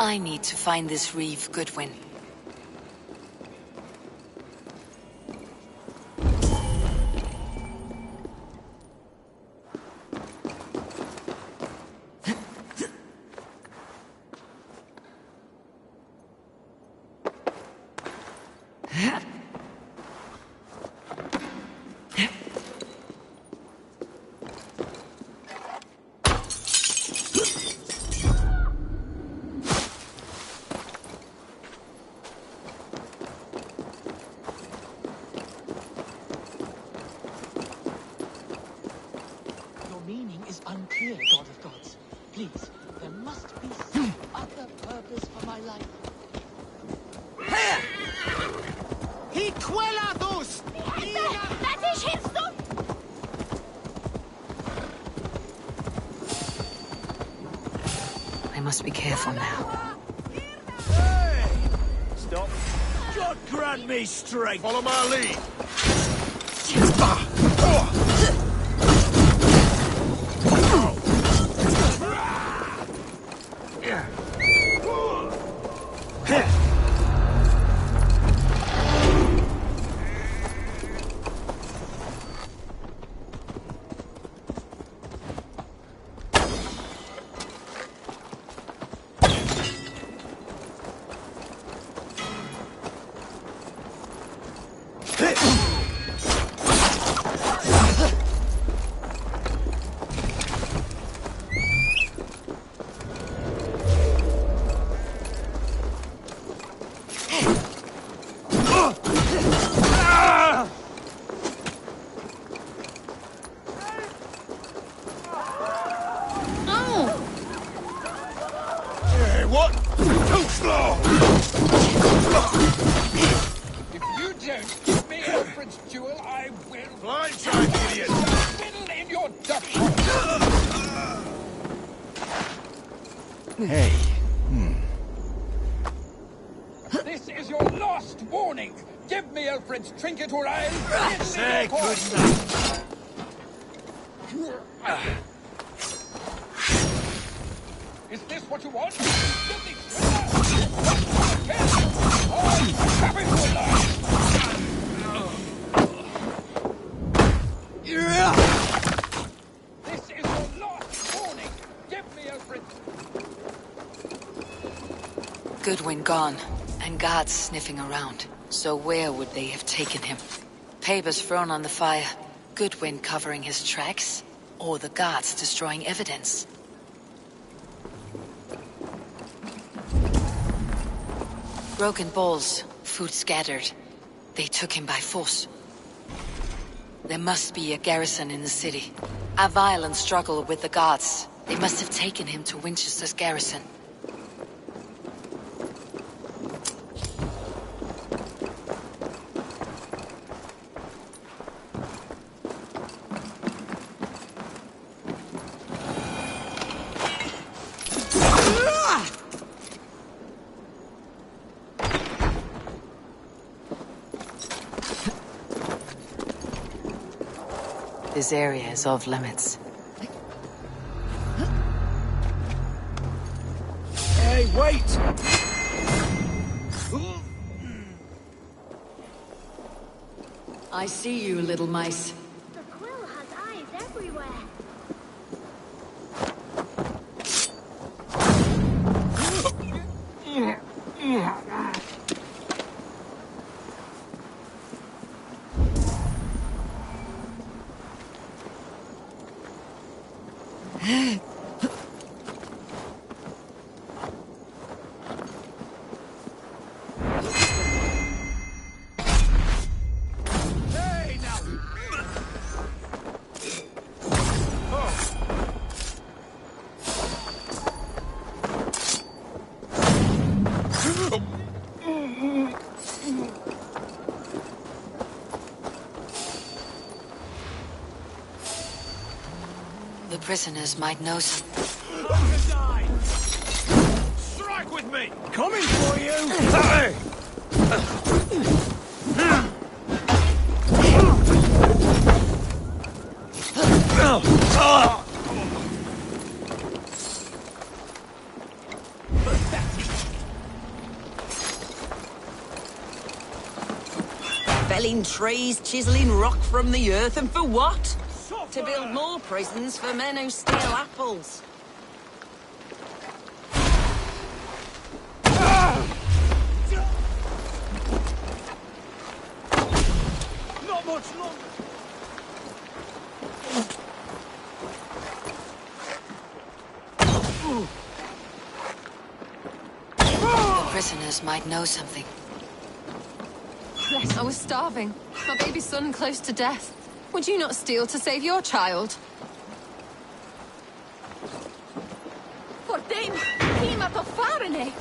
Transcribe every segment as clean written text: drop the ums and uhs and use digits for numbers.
I need to find this Reeve Goodwin. Unclear, God of Gods. Please, there must be some other purpose for my life. Her! Hiquelados! I must be careful now. Hey! Stop. God grant me strength! Follow my lead! What? Too slow! If you don't give me Alfred's jewel, I will... Blindside, idiot! Fiddle in your duck. Hey. This is your last warning. Give me Alfred's trinket or I'll... Say good night. Is this what you want? Give me... Tap into a line. This is your last warning. Give me Alfred. Goodwin gone, and guards sniffing around. So where would they have taken him? Papers thrown on the fire. Goodwin covering his tracks? Or the guards destroying evidence? Broken bowls, food scattered. They took him by force. There must be a garrison in the city. A violent struggle with the guards. They must have taken him to Winchester's garrison. This area is off limits. Hey, wait! I see you, little mice. The quill has eyes everywhere. The prisoners might know something. Strike with me! Coming for you! Hey! felling trees, chiseling rock from the earth, and for what? To build more prisons for men who steal apples. Not much longer. The prisoners might know something. I was starving. My baby son close to death. Would you not steal to save your child? Fortin, prima på farene!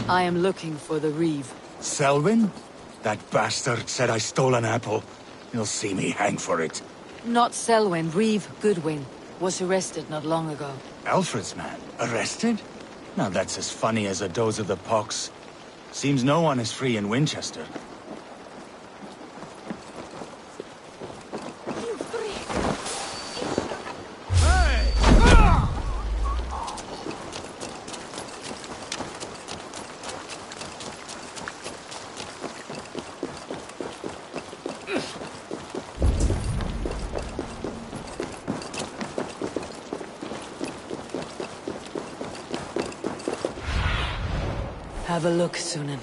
I am looking for the Reeve. Selwyn? That bastard said I stole an apple. You'll see me hang for it. Not Selwyn, Reeve Goodwin. Was arrested not long ago. Alfred's man? Arrested? Now that's as funny as a dose of the pox. Seems no one is free in Winchester. Hey! Have a look, Sunan.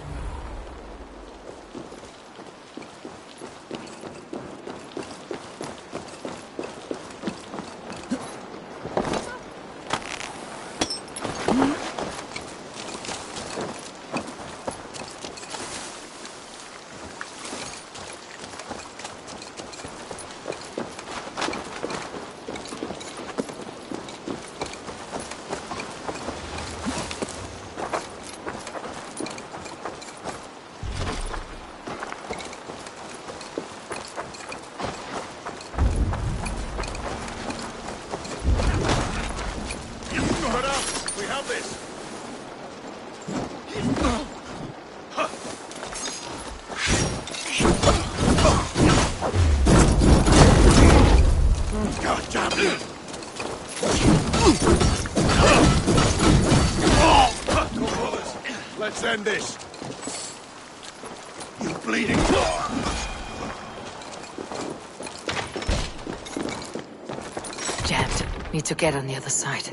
Put up! We have this! God damn it! Come, brothers. Let's end this. You bleeding. Jammed. Need to get on the other side.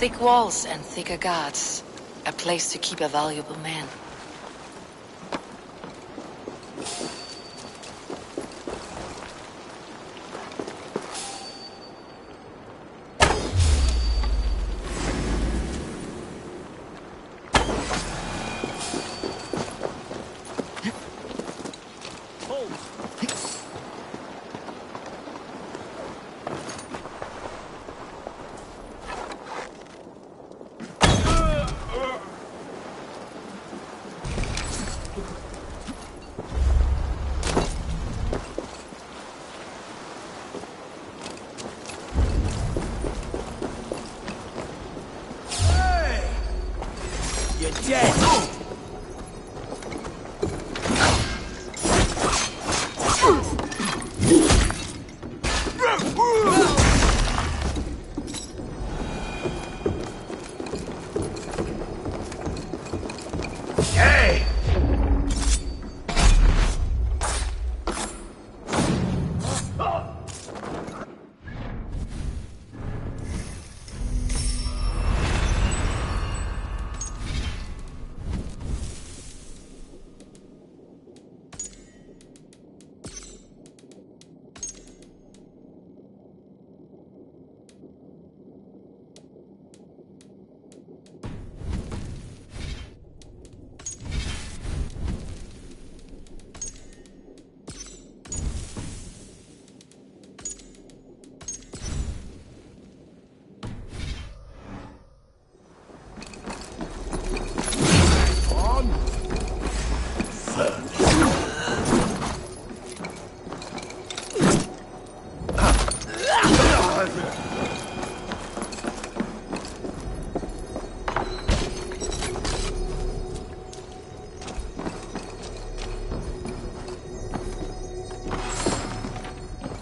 Thick walls and thicker guards. A place to keep a valuable man. You're dead!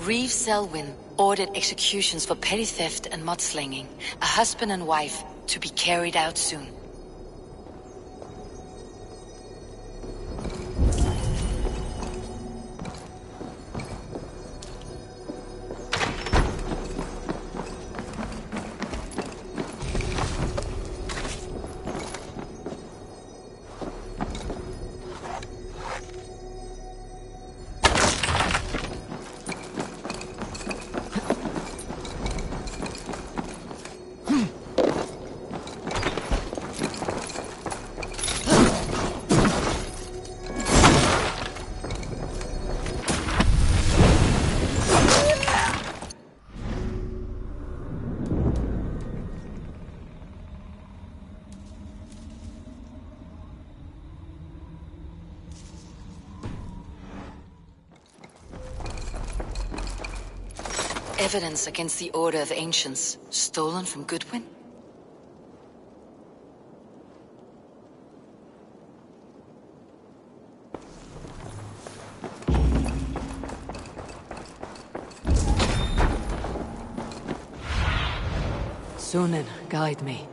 Reeve Selwyn ordered executions for petty theft and mudslinging, a husband and wife to be carried out soon. Evidence against the Order of Ancients, stolen from Goodwin? Sunan, guide me.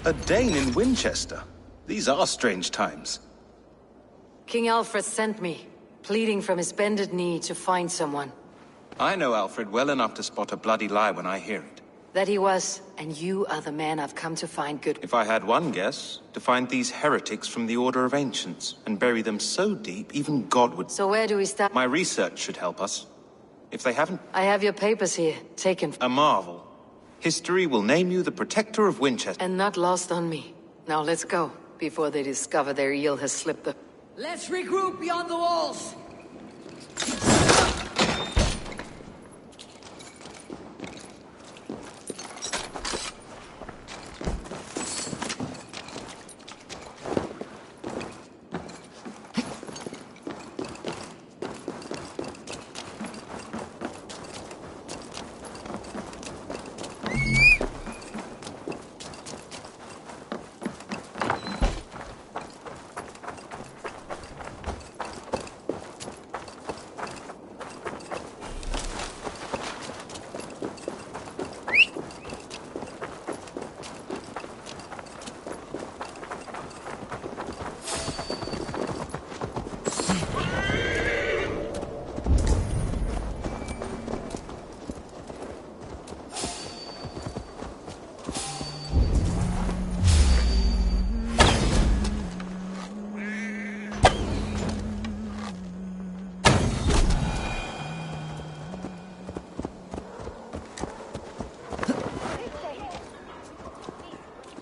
A Dane in Winchester? These are strange times. King Alfred sent me, pleading from his bended knee to find someone. I know Alfred well enough to spot a bloody lie when I hear it. That he was, and you are the man I've come to find good. If I had one guess, to find these heretics from the Order of Ancients, and bury them so deep, even God would... So where do we start? My research should help us. If they haven't... I have your papers here, taken... A marvel. History will name you the Protector of Winchester. And not lost on me. Now let's go, before they discover their eel has slipped the... Let's regroup beyond the walls!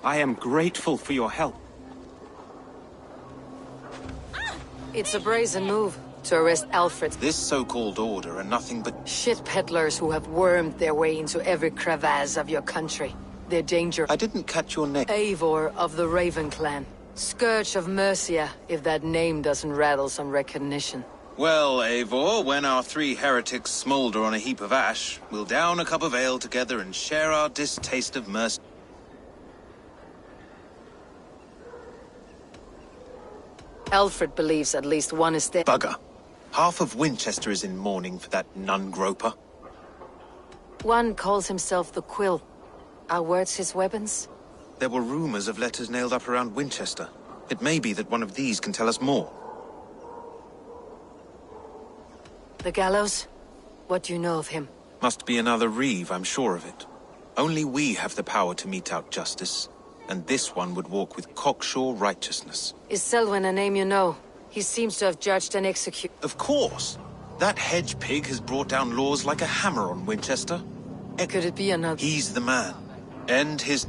I am grateful for your help. It's a brazen move to arrest Alfred. This so-called order are nothing but... Shit peddlers who have wormed their way into every crevasse of your country. They're dangerous. I didn't catch your name. Eivor of the Raven Clan. Scourge of Mercia, if that name doesn't rattle some recognition. Well, Eivor, when our three heretics smolder on a heap of ash, we'll down a cup of ale together and share our distaste of mercy. Alfred believes at least one is dead. Bugger. Half of Winchester is in mourning for that nun-groper. One calls himself the Quill. Are words his weapons? There were rumors of letters nailed up around Winchester. It may be that one of these can tell us more. The gallows? What do you know of him? Must be another Reeve, I'm sure of it. Only we have the power to mete out justice, and this one would walk with cocksure righteousness. Is Selwyn a name you know? He seems to have judged and executed. Of course! That hedge pig has brought down laws like a hammer on Winchester. Could it be another? He's the man. End his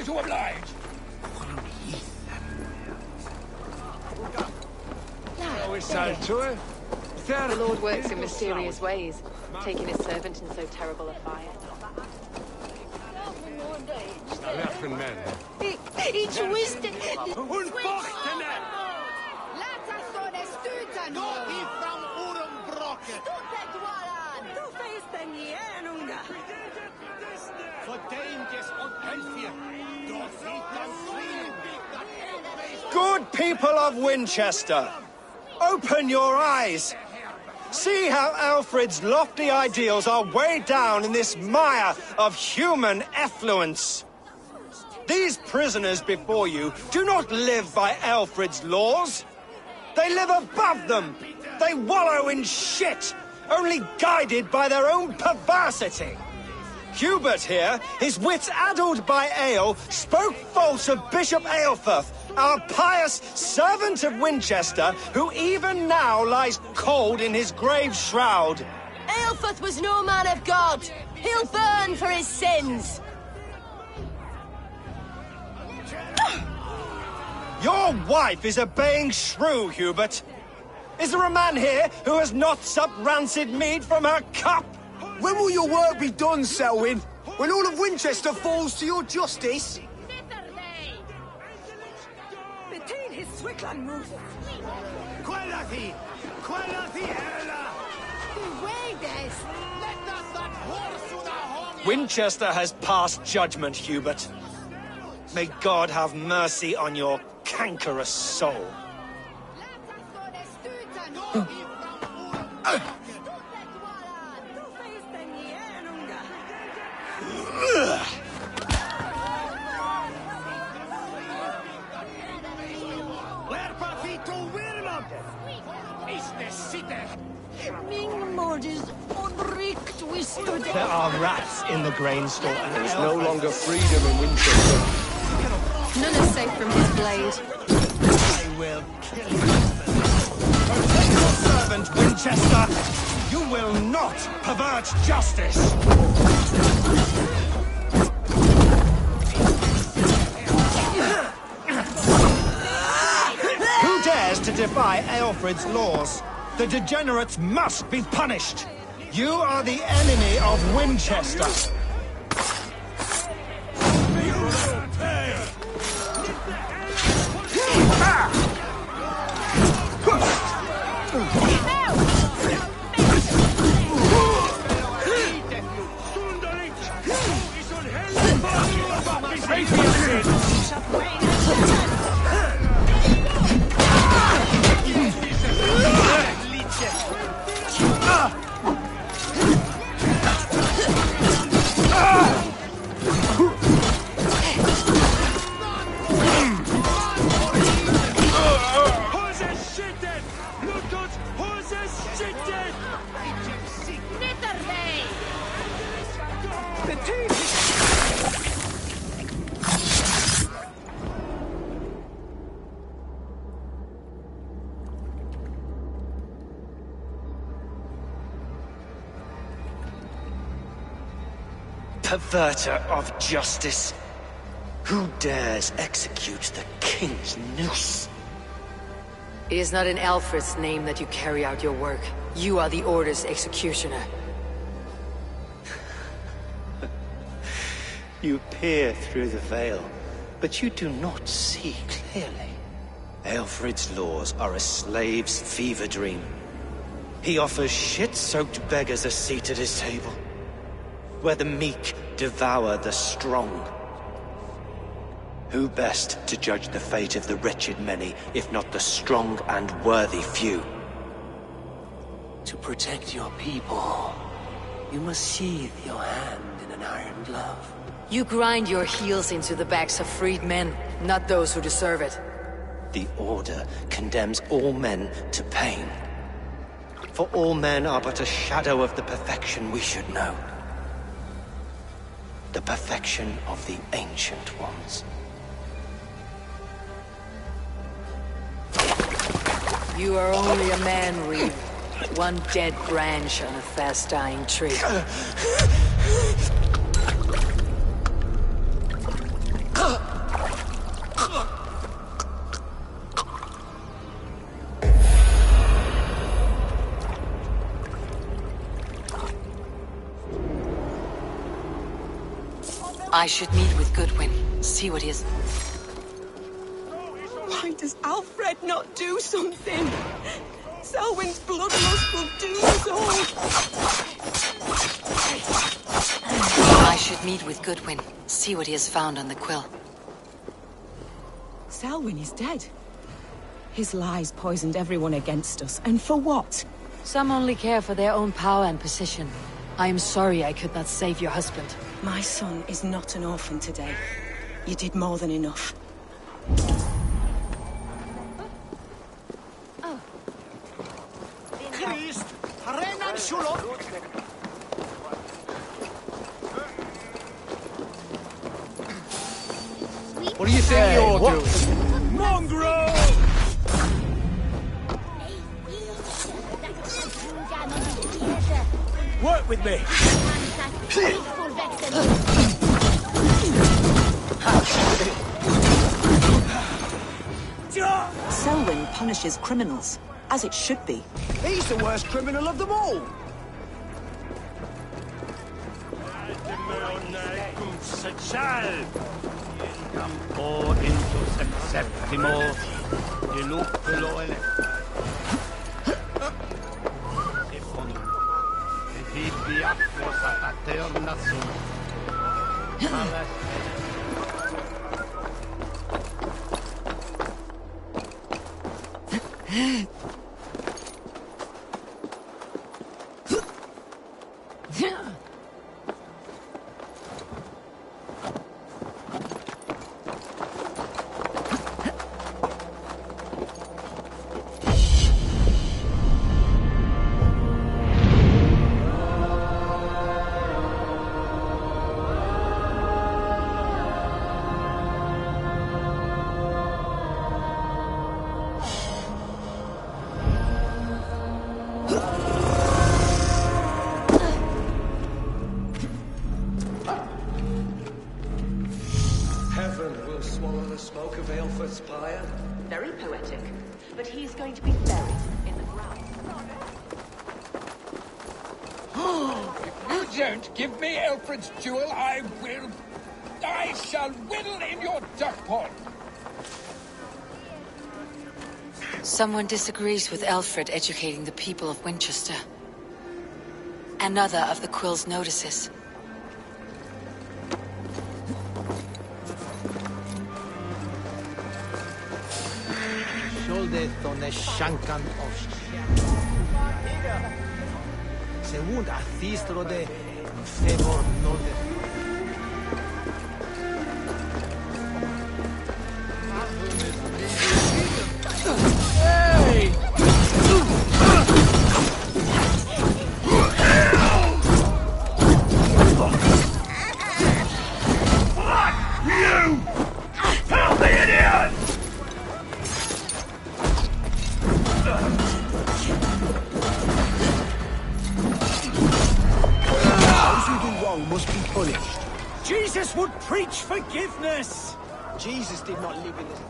To oblige. The Lord works in mysterious ways, taking his servant in so terrible a fire. Ich wusste... Good people of Winchester, open your eyes. See how Alfred's lofty ideals are weighed down in this mire of human effluence. These prisoners before you do not live by Alfred's laws. They live above them. They wallow in shit, only guided by their own perversity. Hubert here, his wits addled by ale, spoke false of Bishop Aelfirth, our pious servant of Winchester, who even now lies cold in his grave shroud. Aelfirth was no man of God. He'll burn for his sins. Your wife is a baying shrew, Hubert. Is there a man here who has not supped rancid mead from her cup? When will your work be done, Selwyn? When all of Winchester falls to your justice? Winchester has passed judgment, Hubert. May God have mercy on your cankerous soul. There are rats in the grain store. There is no longer freedom in Winchester. None is safe from his blade. I will kill you. Protect your servant, Winchester! You will not pervert justice! Who dares to defy Aelfred's laws? The degenerates must be punished! You are the enemy of Winchester! Perverter of justice. Who dares execute the king's noose? It is not in Alfred's name that you carry out your work. You are the Order's executioner. You peer through the veil, but you do not see clearly. Aelfred's laws are a slave's fever dream. He offers shit-soaked beggars a seat at his table, where the meek devour the strong. Who best to judge the fate of the wretched many, if not the strong and worthy few? To protect your people, you must sheathe your hand in an iron glove. You grind your heels into the backs of freed men, not those who deserve it. The Order condemns all men to pain. For all men are but a shadow of the perfection we should know. The perfection of the Ancient Ones. You are only a man, Reed. One dead branch on a fast-dying tree. I should meet with Goodwin, see what he is. Why does Alfred not do something? Selwyn's bloodlust will doom us all. I should meet with Goodwin, see what he has found on the quill. Selwyn is dead. His lies poisoned everyone against us, and for what? Some only care for their own power and position. I am sorry I could not save your husband. My son is not an orphan today. You did more than enough. What do you think you're doing? Mongrel! Work with me! Selwyn punishes criminals, as it should be. He's the worst criminal of them all! Very poetic, but he's going to be buried in the ground. If you don't give me Alfred's jewel, I shall whittle in your duck pond. Someone disagrees with Alfred educating the people of Winchester. Another of the Quill's notices. Según Athistro de Febor Norde. Hey! You! Help the idiot! Those who do wrong must be punished. would preach forgiveness! Jesus did not live in this...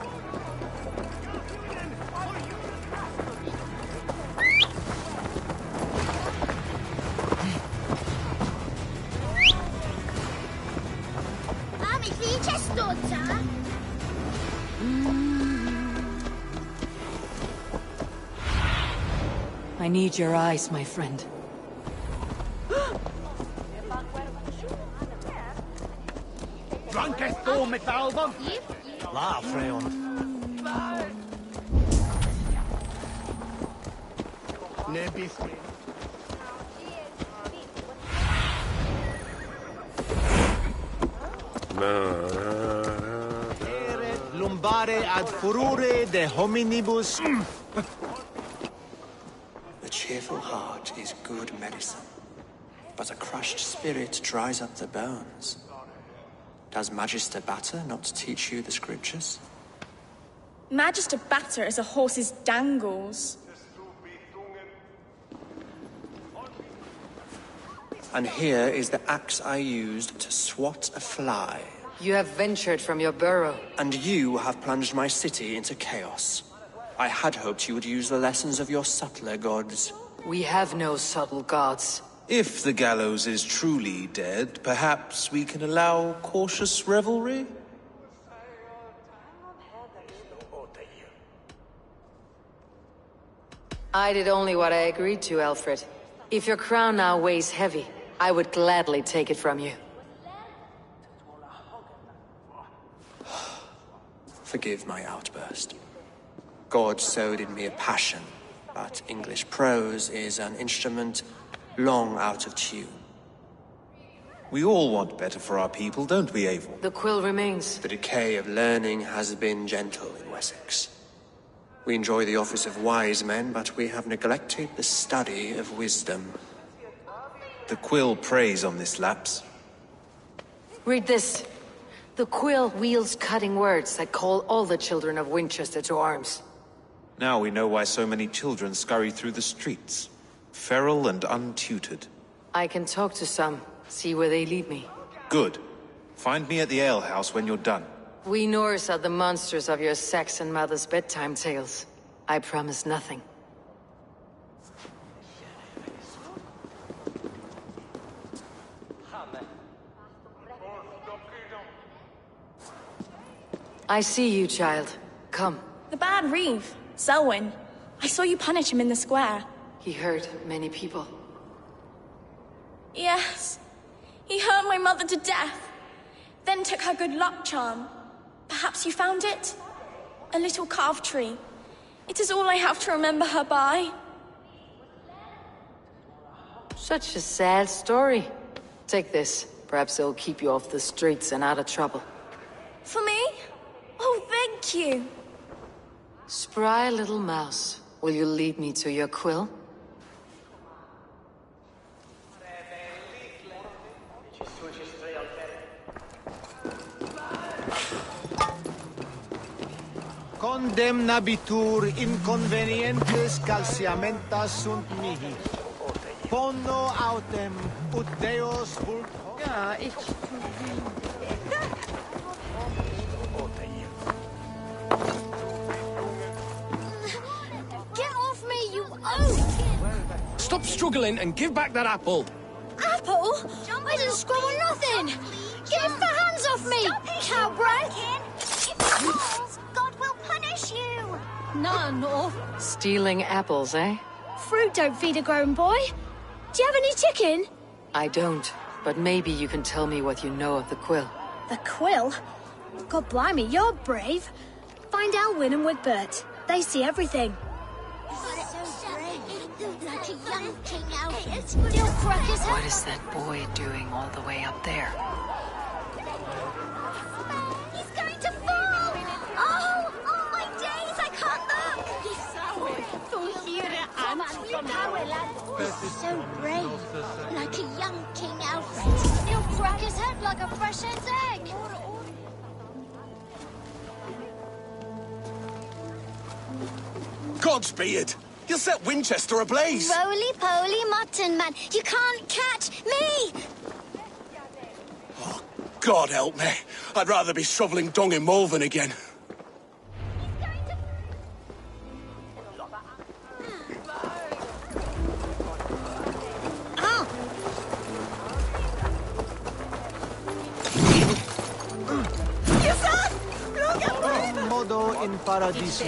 I need your eyes, my friend. Drunkest door mit album? La, Freon. Nebis. Lumbare ad furore de hominibus. A cheerful heart is good medicine, but a crushed spirit dries up the bones. Does Magister Batter not teach you the scriptures? Magister Batter is a horse's dangles. And here is the axe I used to swat a fly. You have ventured from your burrow. And you have plunged my city into chaos. I had hoped you would use the lessons of your subtler gods. We have no subtle gods. If the gallows is truly dead, perhaps we can allow cautious revelry? I did only what I agreed to, Alfred. If your crown now weighs heavy, I would gladly take it from you. Forgive my outburst. God sowed in me a passion, but English prose is an instrument long out of tune. We all want better for our people, don't we, Eivor? The quill remains. The decay of learning has been gentle in Wessex. We enjoy the office of wise men, but we have neglected the study of wisdom. The quill preys on this lapse. Read this. The quill wields cutting words that call all the children of Winchester to arms. Now we know why so many children scurry through the streets, feral and untutored. I can talk to some, see where they lead me. Good. Find me at the alehouse when you're done. We Norse are the monsters of your Saxon mother's bedtime tales. I promise nothing. I see you, child. Come. The bad Reeve, Selwyn. I saw you punish him in the square. He hurt many people. Yes. He hurt my mother to death. Then took her good luck charm. Perhaps you found it? A little carved tree. It is all I have to remember her by. Such a sad story. Take this. Perhaps it'll keep you off the streets and out of trouble. For me? Oh, thank you. Spry little mouse. Will you lead me to your quill? Condemnabitur inconvenientes calciamentas sunt mihi. Pono autem ut Deus vult... Ja, ich... Get off me, you oaf! Stop struggling and give back that apple. Apple? I didn't squabble nothing! Get your hands off me, cowbrat! God will punish you! No. Stealing apples, eh? Fruit don't feed a grown boy. Do you have any chicken? I don't, but maybe you can tell me what you know of the quill. The quill? God blimey, you're brave. Find Alwyn and Wigbert. They see everything. Like a young king outfit. Still crackers. What is that boy doing all the way up there? He's going to fall! Oh my days, I can't look! So brave. Like a young king outfit. He'll crack his head like a fresh hen's egg. Godspeed! You'll set Winchester ablaze! Roly-poly mutton man, you can't catch me! God help me. I'd rather be shoveling dung in Malvern again. Modo in paradiso.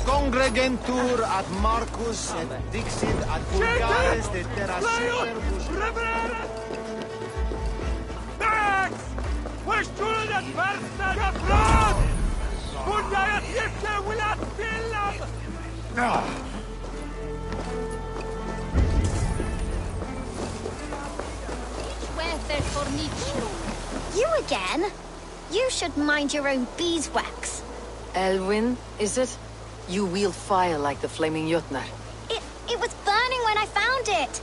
Congregentur ad Marcus et dixit ad vulgares de terra superbus. Max! Weź dat versta kaplan! Kunda ja jeszcze ulat pillam! You again? You should mind your own beeswax. Elwyn, is it? You wield fire like the flaming Jotnar. It was burning when I found it.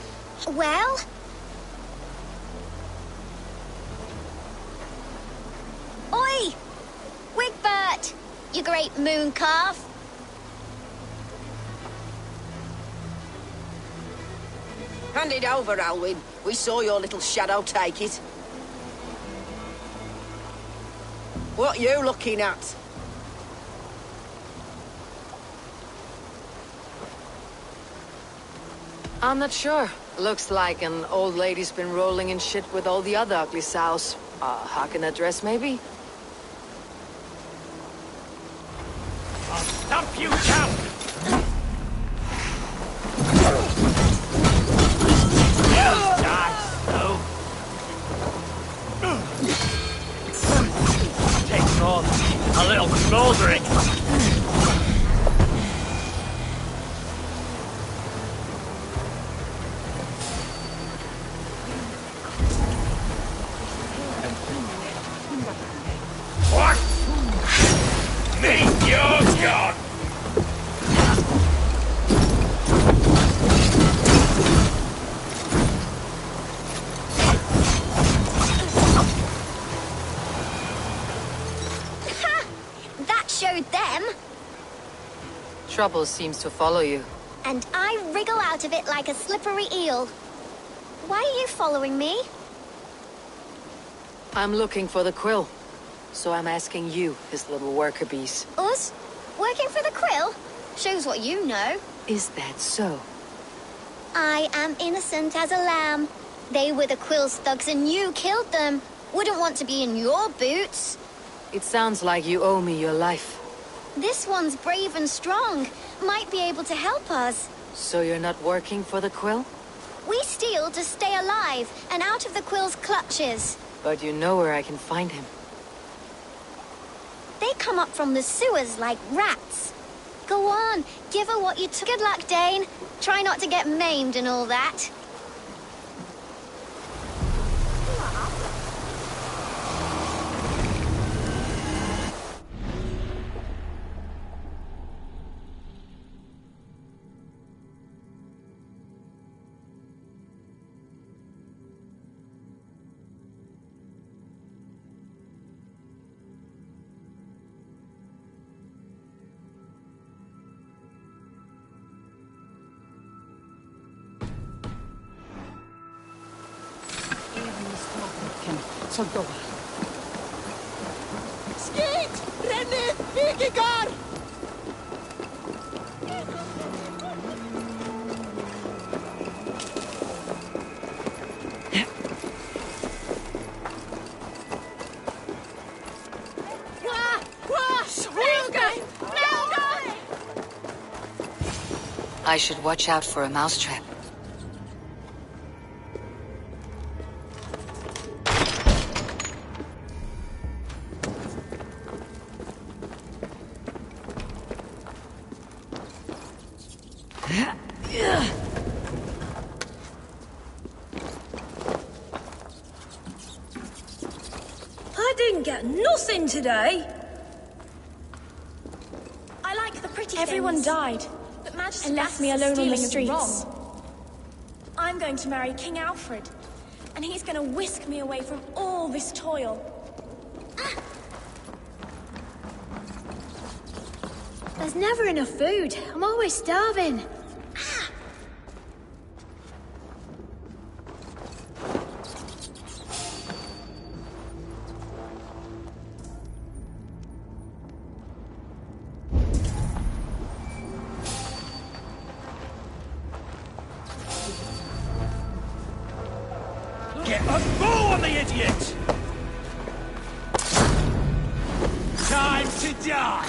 Well? Oi! Wigbert! You great moon calf! Hand it over, Alwyn. We saw your little shadow take it. What you looking at? I'm not sure. Looks like an old lady's been rolling in shit with all the other ugly sows. Harken dress, maybe? I'll stump you down! Die slow. Takes all a little smoldering. What? Meet your god! That showed them. Trouble seems to follow you. And I wriggle out of it like a slippery eel. Why are you following me? I'm looking for the quill. So I'm asking you, his little worker bees. Us? Working for the Quill? Shows what you know. Is that so? I am innocent as a lamb. They were the Quill's thugs and you killed them. Wouldn't want to be in your boots. It sounds like you owe me your life. This one's brave and strong. Might be able to help us. So you're not working for the quill? We steal to stay alive and out of the Quill's clutches. But you know where I can find him. They come up from the sewers like rats. Go on, give her what you took. Good luck, Dane. Try not to get maimed and all that. Skeet! Renne! Vikigar! I should watch out for a mousetrap. I didn't get nothing today. I like the pretty Everyone things. died But Magister and left me Bass's alone on the stealing is streets. wrong. I'm going to marry King Alfred, and he's going to whisk me away from all this toil. There's never enough food. I'm always starving. Hit a bow on the idiot! Time to die!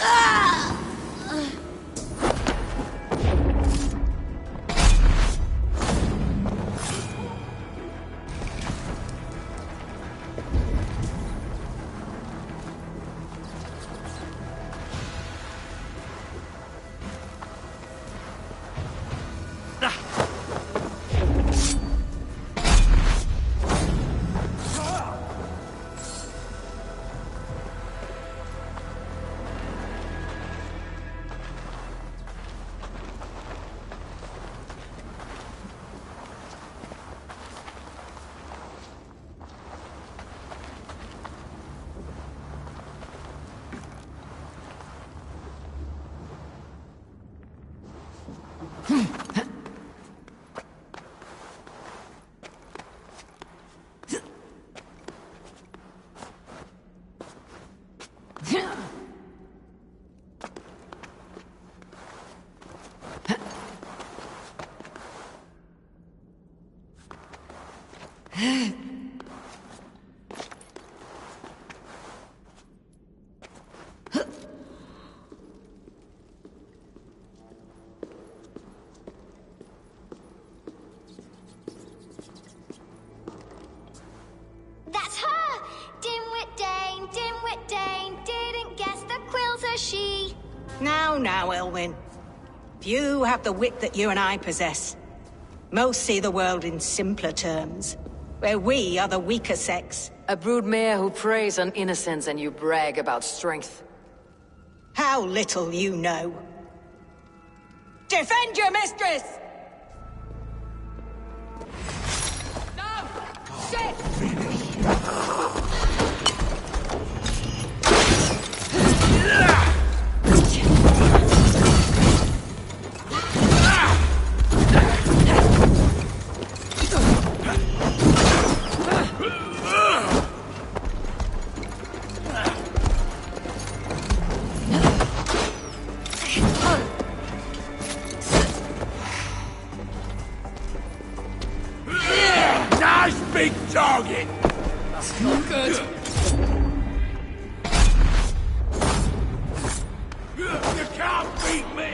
That's her! Dimwit Dane, didn't guess the quill's a she. Now, Elwyn. Few have the wit that you and I possess. Most see the world in simpler terms, where we are the weaker sex. A broodmare who preys on innocence and you brag about strength. How little you know. Defend your mistress! No! Shit! Nice big target! That's not good. You can't beat me!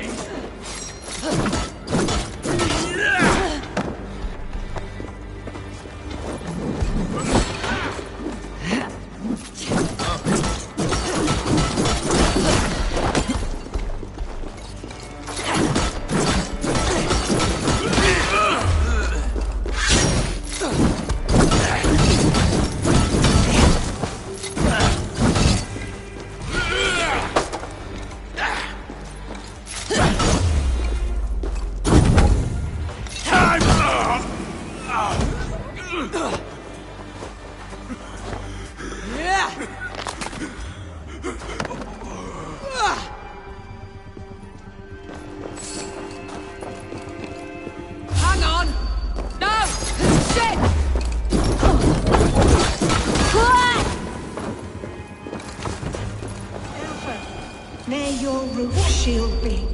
Hang on! No! Shit! May your roof shield be.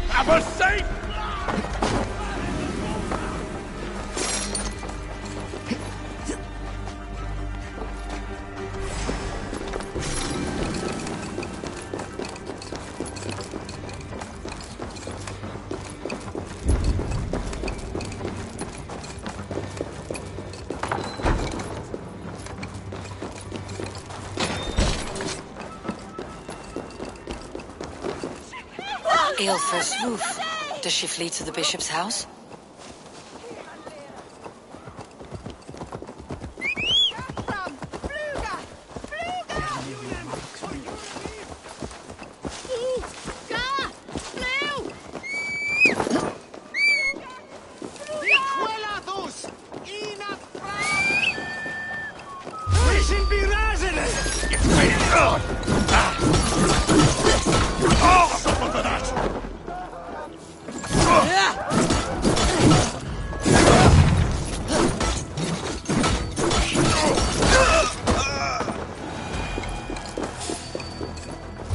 Have a seat! Aelfir's roof. Does she flee to the bishop's house?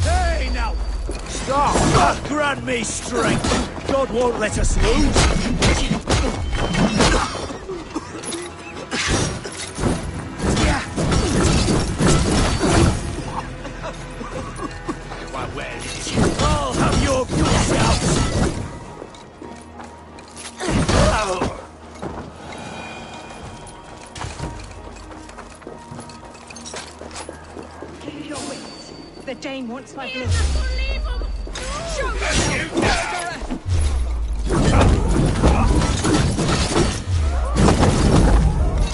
Hey, now God grant me strength! God won't let us lose! I'll have your guts out! Keep your wits. The Dane wants my blood.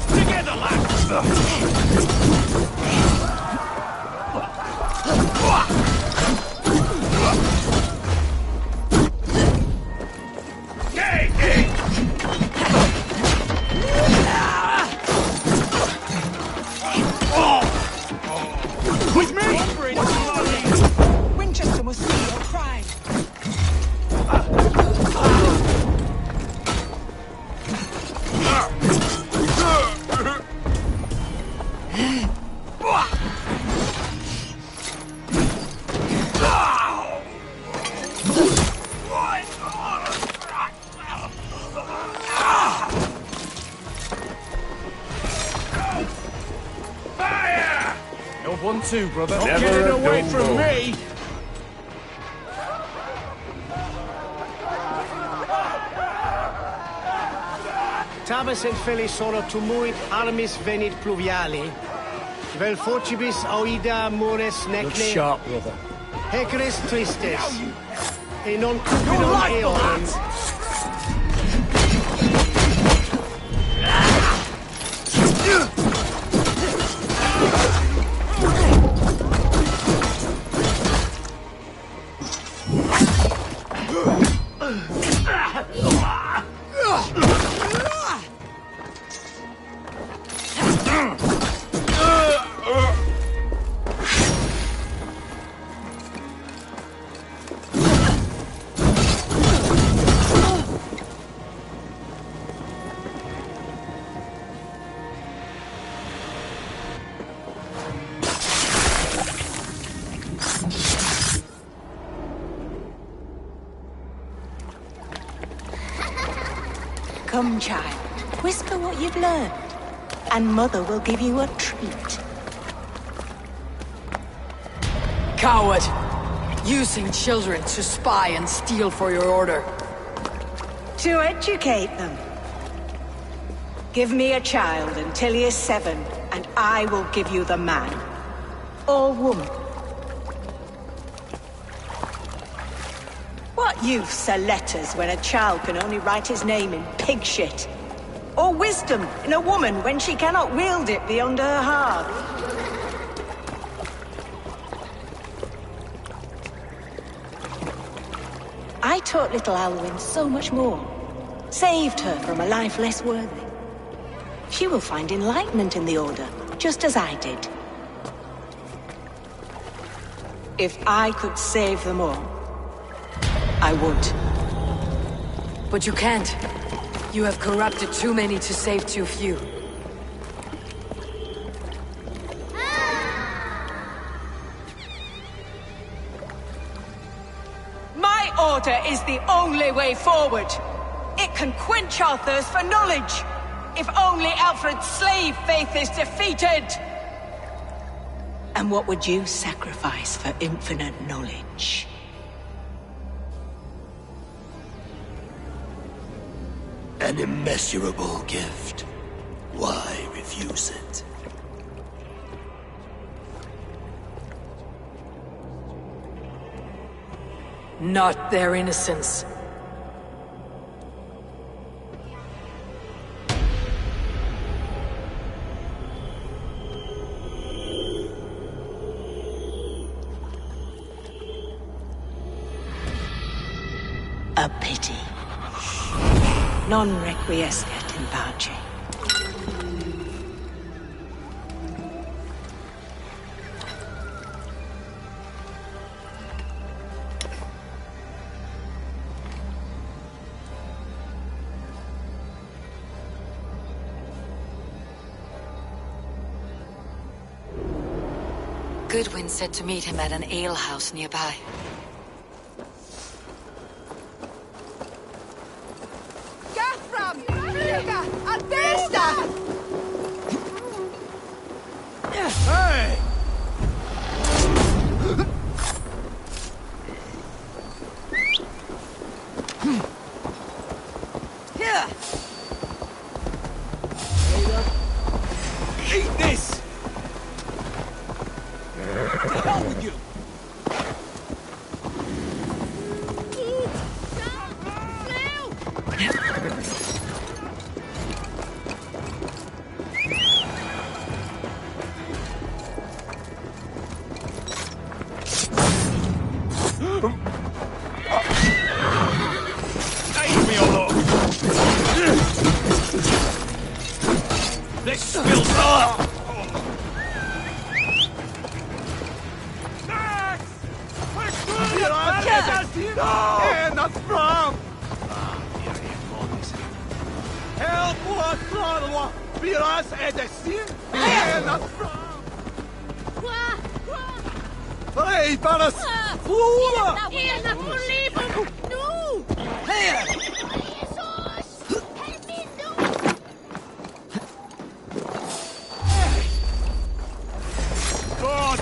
Together, lads! With me! Winchester will see your crime. Fire! No 1-2, brother. Never Get it a away dull from moment. me! Tabes en feli sono tumuit armis venit pluviali. Vel focibis oida mores Look necne. sharp, brother. Hecris tristis. E non You're cupidum right, eorum. lads! Come, child. Whisper what you've learned, and Mother will give you a treat. Coward! Using children to spy and steal for your order. To educate them. Give me a child until he is 7, and I will give you the man. Or woman. What use are letters when a child can only write his name in pig shit? Or wisdom in a woman when she cannot wield it beyond her heart? I taught little Alwyn so much more. Saved her from a life less worthy. She will find enlightenment in the Order, just as I did. If I could save them all, I would. But you can't. You have corrupted too many to save too few. My order is the only way forward. It can quench our thirst for knowledge. If only Alfred's slave faith is defeated. And what would you sacrifice for infinite knowledge? An immeasurable gift. Why refuse it? Not their innocence. A pity. Non requiescat in pace. Goodwin said to meet him at an alehouse nearby. To hell with you! This spills up! Ända fram! Help oss, Lord! Viras är det sin! Ända fram! Hej, Paras! Fua! Ena på livet! Nu! Här! Jesus! Help me, no! God!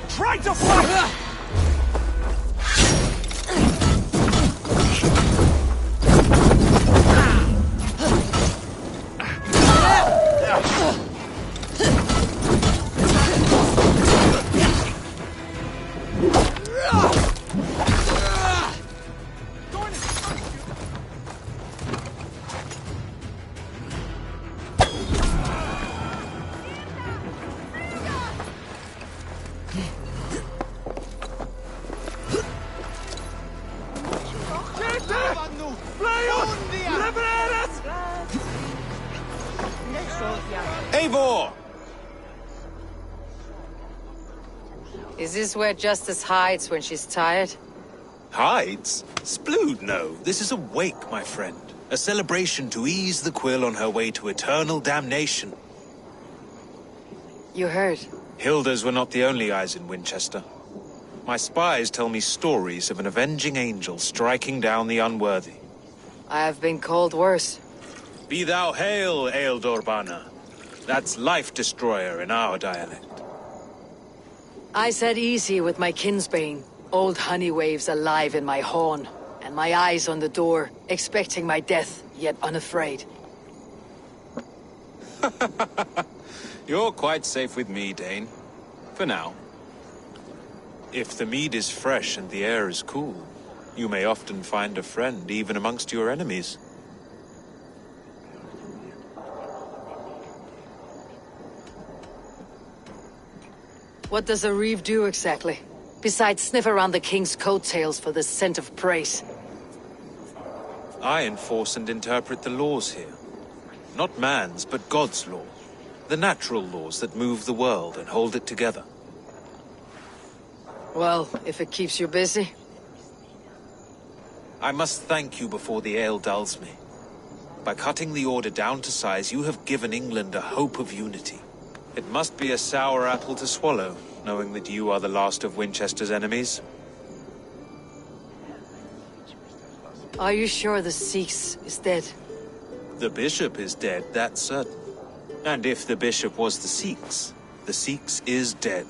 Try to fight! Eivor! Is this where Justice hides when she's tired? Hides? Splood, no. This is a wake, my friend. A celebration to ease the quill on her way to eternal damnation. You heard. Hilda's were not the only eyes in Winchester. My spies tell me stories of an avenging angel striking down the unworthy. I have been called worse. Be thou hail, Ealdorbanna. That's Life Destroyer in our dialect. I said easy with my kinsbane. Old honey waves alive in my horn, and my eyes on the door, expecting my death, yet unafraid. You're quite safe with me, Dane. For now. If the mead is fresh and the air is cool, you may often find a friend even amongst your enemies. What does a reeve do exactly? Besides sniff around the king's coattails for the scent of praise. I enforce and interpret the laws here. Not man's, but God's law. The natural laws that move the world and hold it together. Well, if it keeps you busy. I must thank you before the ale dulls me. By cutting the order down to size, you have given England a hope of unity. It must be a sour apple to swallow, knowing that you are the last of Winchester's enemies. Are you sure the Sikhs is dead? The bishop is dead, that's certain. And if the bishop was the Sikhs is dead.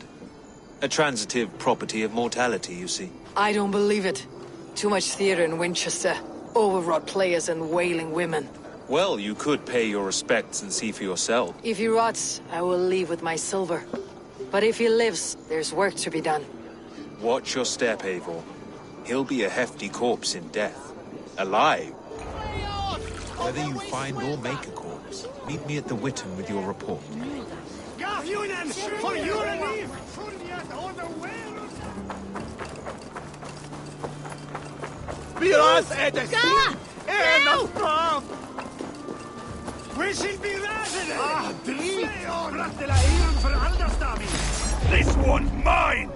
A transitive property of mortality, you see. I don't believe it. Too much theater in Winchester. Overwrought players and wailing women. Well, you could pay your respects and see for yourself. If he rots, I will leave with my silver. But if he lives, there's work to be done. Watch your step, Eivor. He'll be a hefty corpse in death. Alive. Whether you find or make a corpse, meet me at the Witten with your report. Viras är det sin! Ända fram! This one's mine!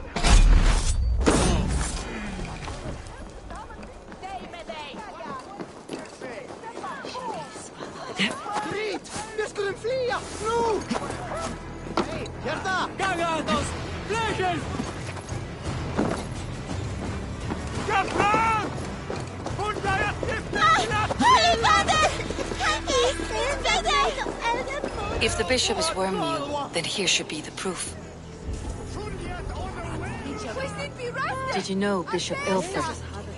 Creed! Vi skulle fly! Nu! Hej, hjärta! Gagatos! Flächen! Kaplan! If the bishop is Wormmeal, then here should be the proof. Did you know Bishop Ilford?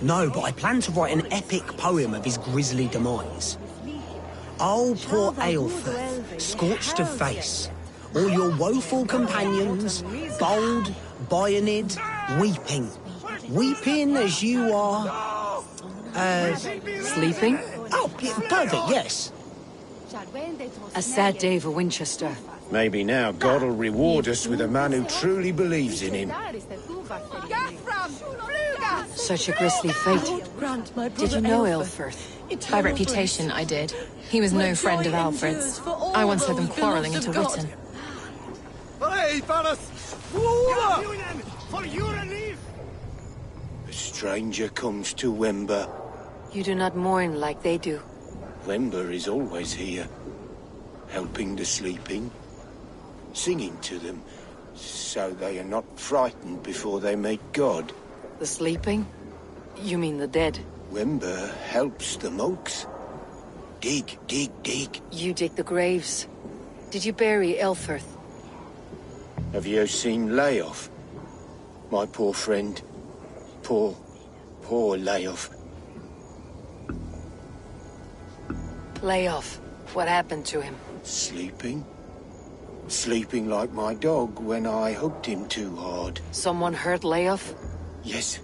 No, but I plan to write an epic poem of his grisly demise. Oh, poor Aelfrith, scorched of face. All your woeful companions, bold, Bionid, weeping. Weeping as you are... Sleeping? Oh, yeah, perfect, yes. A sad day for Winchester. Maybe now God will reward us with a man who truly believes in him. Such a grisly fate. Did you know Elfirth? By reputation, I did. He was no friend of Alfred's. I once heard them quarrelling into Witten. A stranger comes to Wember. You do not mourn like they do. Wember is always here, helping the sleeping, singing to them, so they are not frightened before they meet God. The sleeping? You mean the dead? Wember helps the monks. Dig, dig, dig. You dig the graves. Did you bury Elfirth? Have you seen Layoff? My poor friend. Poor Layoff. Layoff. What happened to him? Sleeping. Sleeping like my dog when I hugged him too hard. Someone hurt Layoff? Yes.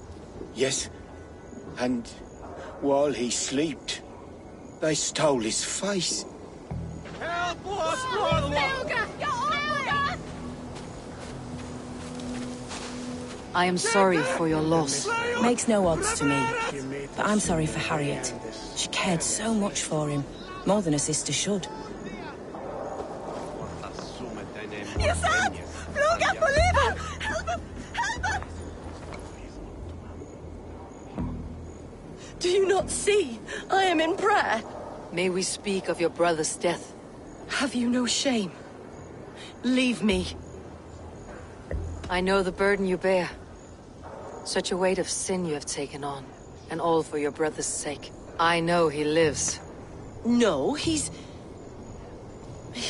And while he slept, they stole his face. Help us, brother! I am sorry for your loss. Makes no odds to me. But I'm sorry for Harriet. She cared so much for him. More than a sister should. Do you not see? I am in prayer. May we speak of your brother's death? Have you no shame? Leave me. I know the burden you bear. Such a weight of sin you have taken on. And all for your brother's sake. I know he lives. No, He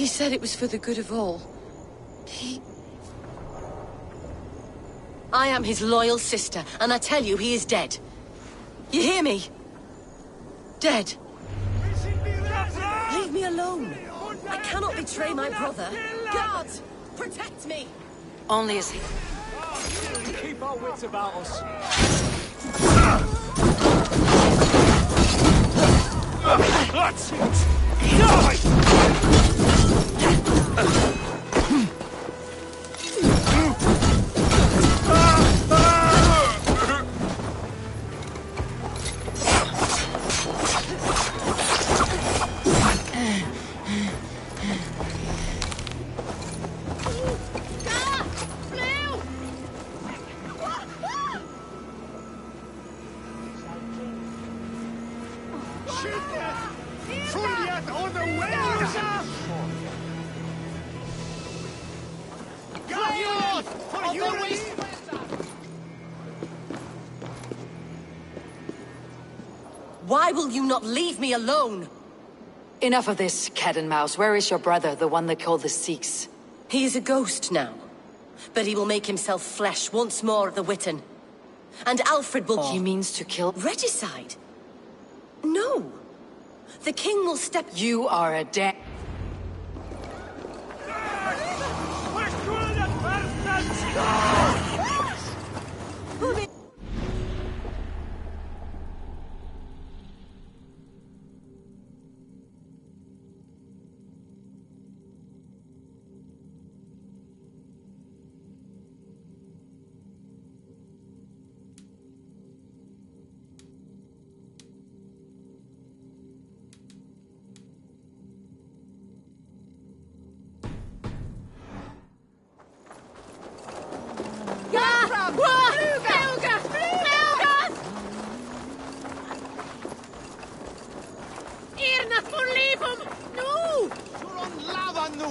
said it was for the good of all. I am his loyal sister, and I tell you he is dead. You hear me? Dead. Leave me alone. I cannot betray my brother. Guards, protect me. Only as he... Keep our wits about us. That's it! Why will you not leave me alone? Enough of this, cat and mouse. Where is your brother, the one they call the Sikhs? He is a ghost now. But he will make himself flesh once more at the Witten. And Alfred will... He means to kill... Regicide? No. The king will step... You are a dead...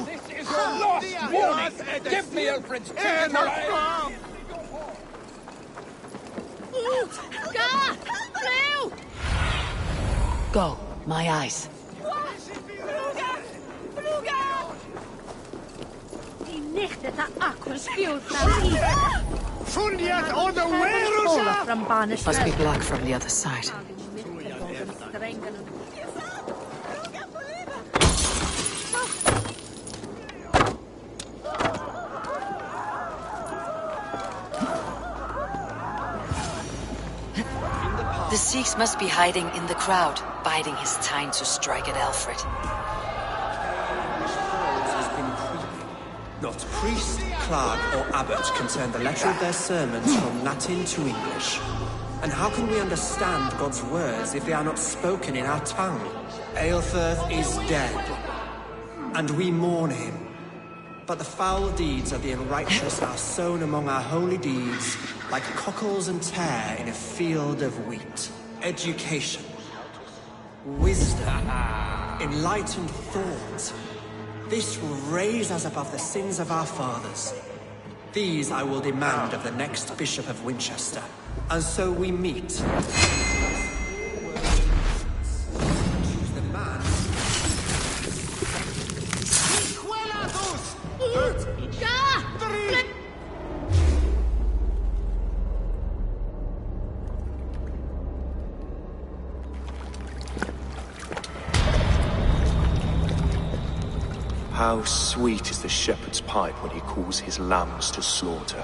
This is your last warning! Give me Alfred's trinket! Go, my eyes. Must be blocked from the other side. The Sikhs must be hiding in the crowd, biding his time to strike at Alfred. Has been creeping. Not priest, clerk, or abbot can turn the letter of their sermons from Latin to English. And how can we understand God's words if they are not spoken in our tongue? Aelfirth is dead, and we mourn him. But the foul deeds of the unrighteous are sown among our holy deeds, like cockles and tare in a field of wheat. Education, wisdom, enlightened thought. This will raise us above the sins of our fathers. These I will demand of the next Bishop of Winchester. And so we meet. Choose the man. How sweet is the shepherd's pipe when he calls his lambs to slaughter.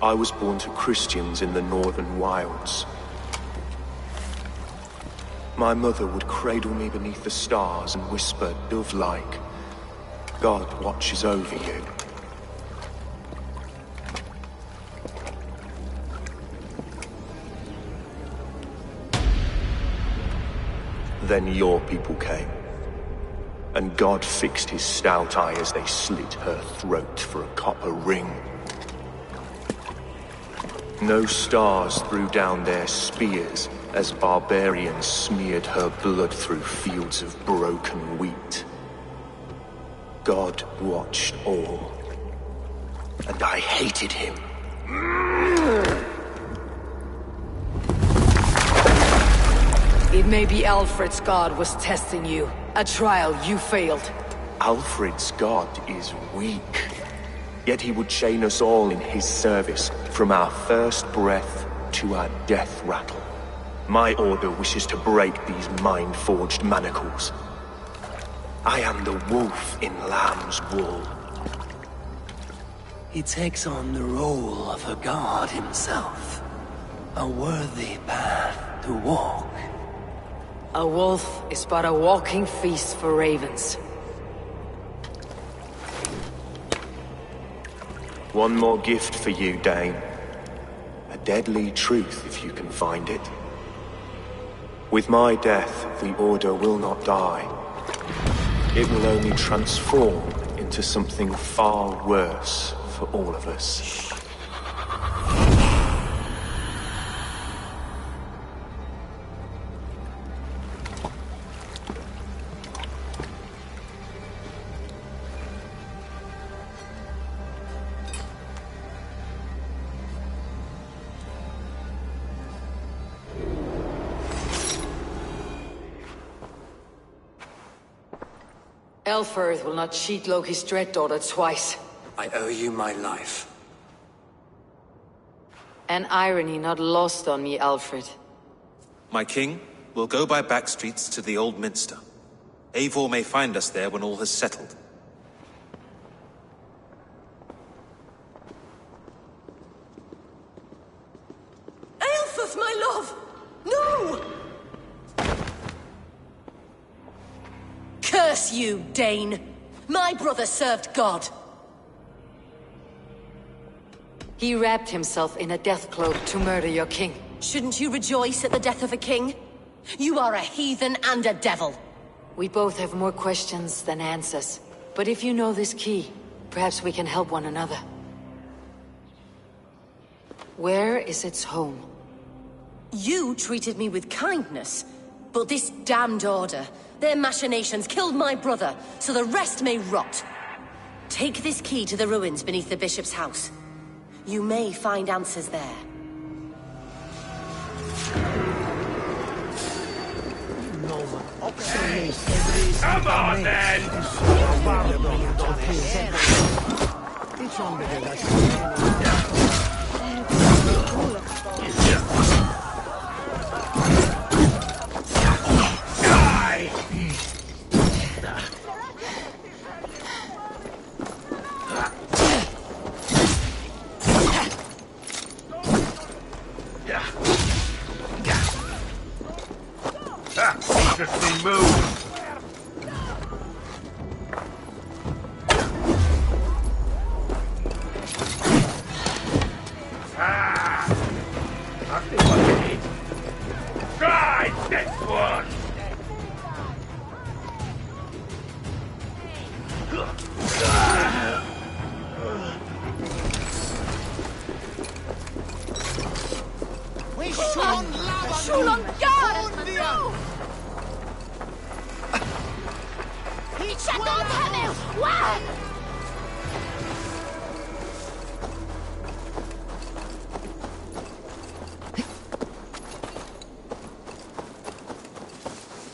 I was born to Christians in the northern wilds. My mother would cradle me beneath the stars and whisper, dove-like, God watches over you. Then your people came, and God fixed his stout eye as they slit her throat for a copper ring. No stars threw down their spears as barbarians smeared her blood through fields of broken wheat. God watched all, and I hated him. It may be Alfred's god was testing you. A trial you failed. Alfred's god is weak. Yet he would chain us all in his service, from our first breath to our death rattle. My order wishes to break these mind-forged manacles. I am the wolf in lamb's wool. He takes on the role of a god himself. A worthy path to walk. A wolf is but a walking feast for ravens. One more gift for you, Dane. A deadly truth, if you can find it. With my death, the Order will not die. It will only transform into something far worse for all of us. Elfirth will not cheat Loki's dread daughter twice. I owe you my life. An irony not lost on me, Alfred. My king, we'll go by back streets to the Old Minster. Eivor may find us there when all has settled. Aelfirth, my love! No! Curse you, Dane! My brother served God. He wrapped himself in a death cloak to murder your king. Shouldn't you rejoice at the death of a king? You are a heathen and a devil. We both have more questions than answers. But if you know this key, perhaps we can help one another. Where is its home? You treated me with kindness, but this damned order, their machinations killed my brother, so the rest may rot. Take this key to the ruins beneath the bishop's house. You may find answers there. Come on, then! Interesting move. I think what we need. Try next one.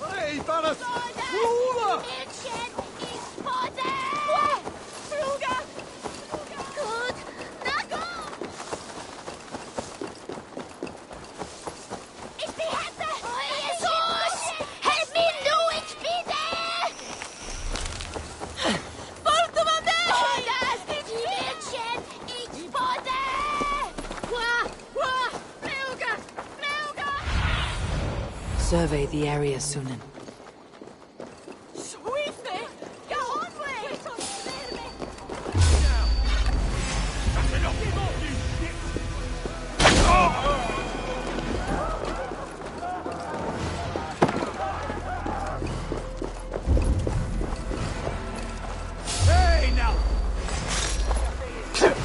Hey, Valas! Ruler! Survey the area, Sunan. Hey, now! Take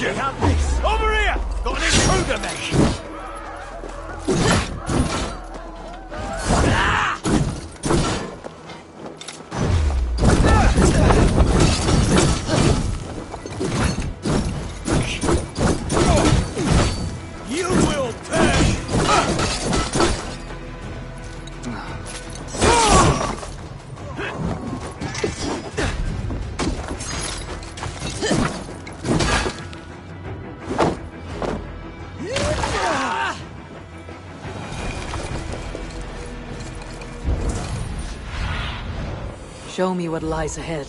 it! Over here! Got an intruder, mate! Show me what lies ahead.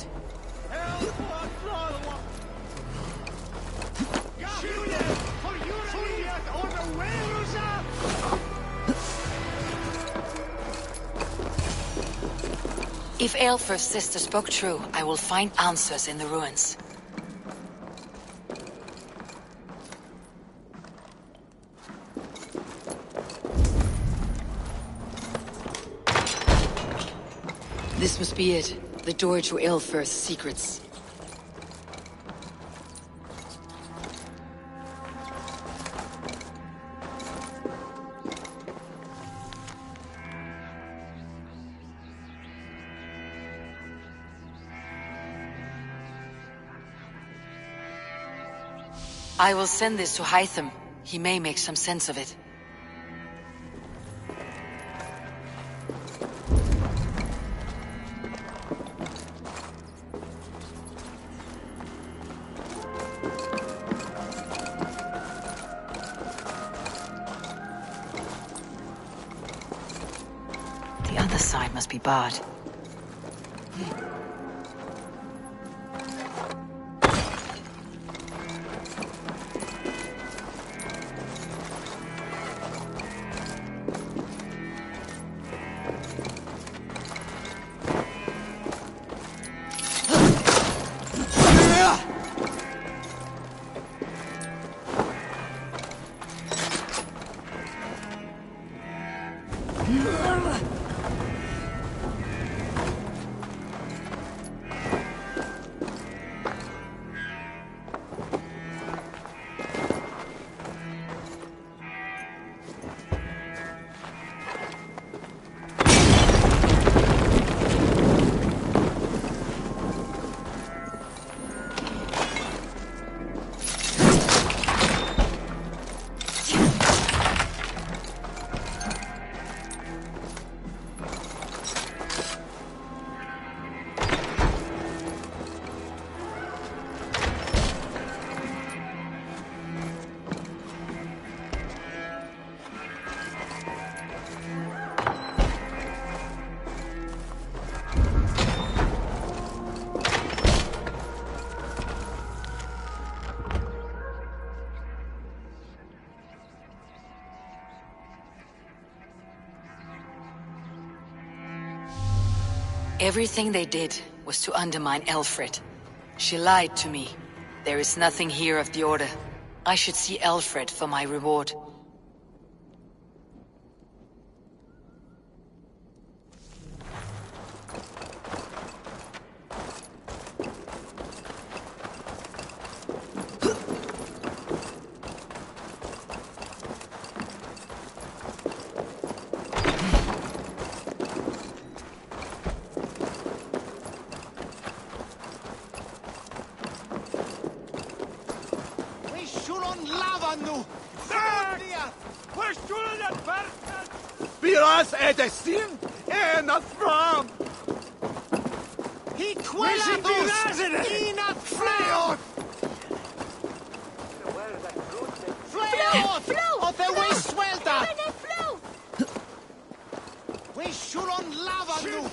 If Aelfir's sister spoke true, I will find answers in the ruins. This must be it. The door to Aelfir's secrets. I will send this to Hytham. He may make some sense of it. The other side must be barred. Everything they did was to undermine Alfred. She lied to me. There is nothing here of the Order. I should see Alfred for my reward. Biras edestin en afram. He quelatus in a fleot. Fleot of the way swelter. We should on lava nu.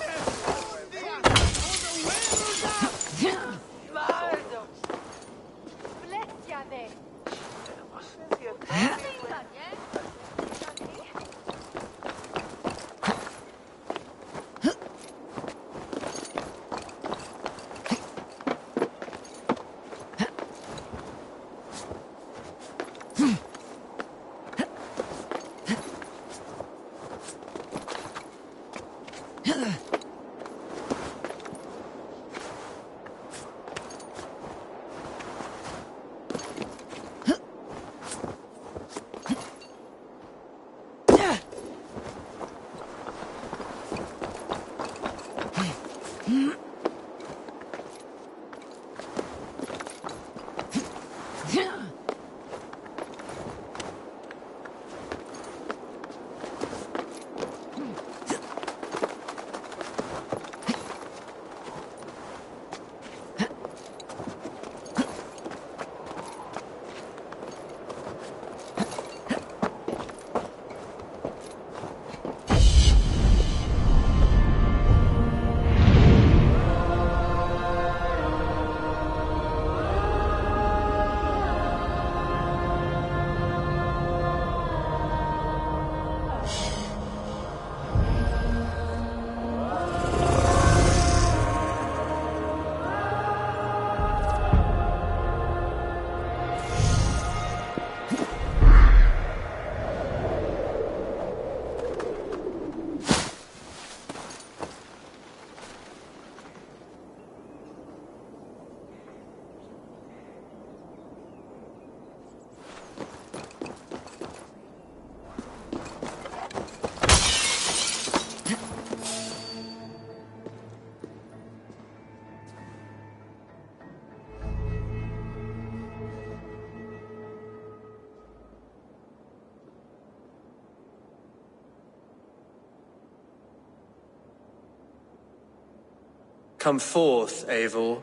Come forth, Eivor.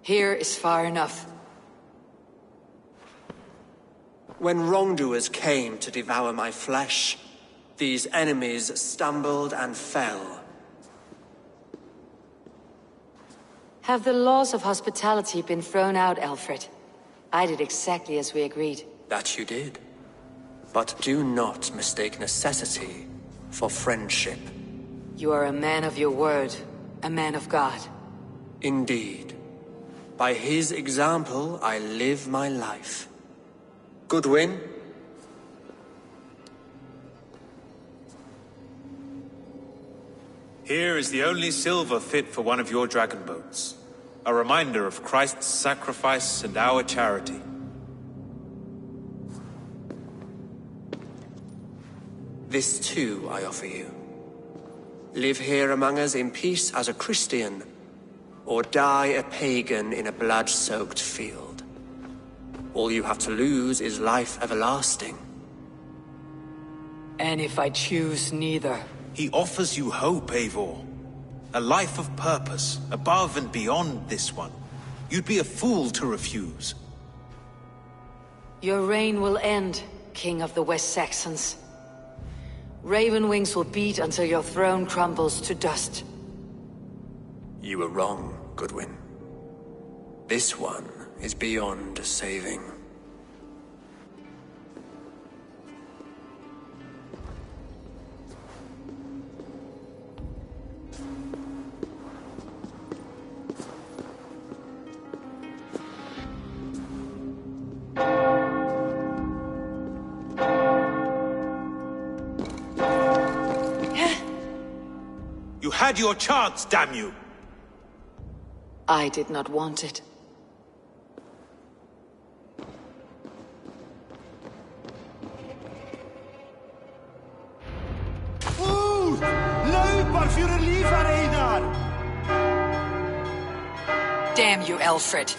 Here is far enough. When wrongdoers came to devour my flesh, these enemies stumbled and fell. Have the laws of hospitality been thrown out, Alfred? I did exactly as we agreed. That you did. But do not mistake necessity for friendship. You are a man of your word, a man of God. Indeed. By his example, I live my life. Goodwin? Here is the only silver fit for one of your dragon boats. A reminder of Christ's sacrifice and our charity. This too I offer you. Live here among us in peace as a Christian, or die a pagan in a blood-soaked field. All you have to lose is life everlasting. And if I choose neither? He offers you hope, Eivor. A life of purpose, above and beyond this one. You'd be a fool to refuse. Your reign will end, King of the West Saxons. Raven wings will beat until your throne crumbles to dust. You were wrong, Goodwin. This one is beyond saving. had your chance, damn you! I did not want it. Damn you, Alfred.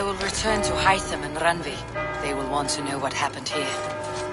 I will return to Hytham and Randvi. They will want to know what happened here.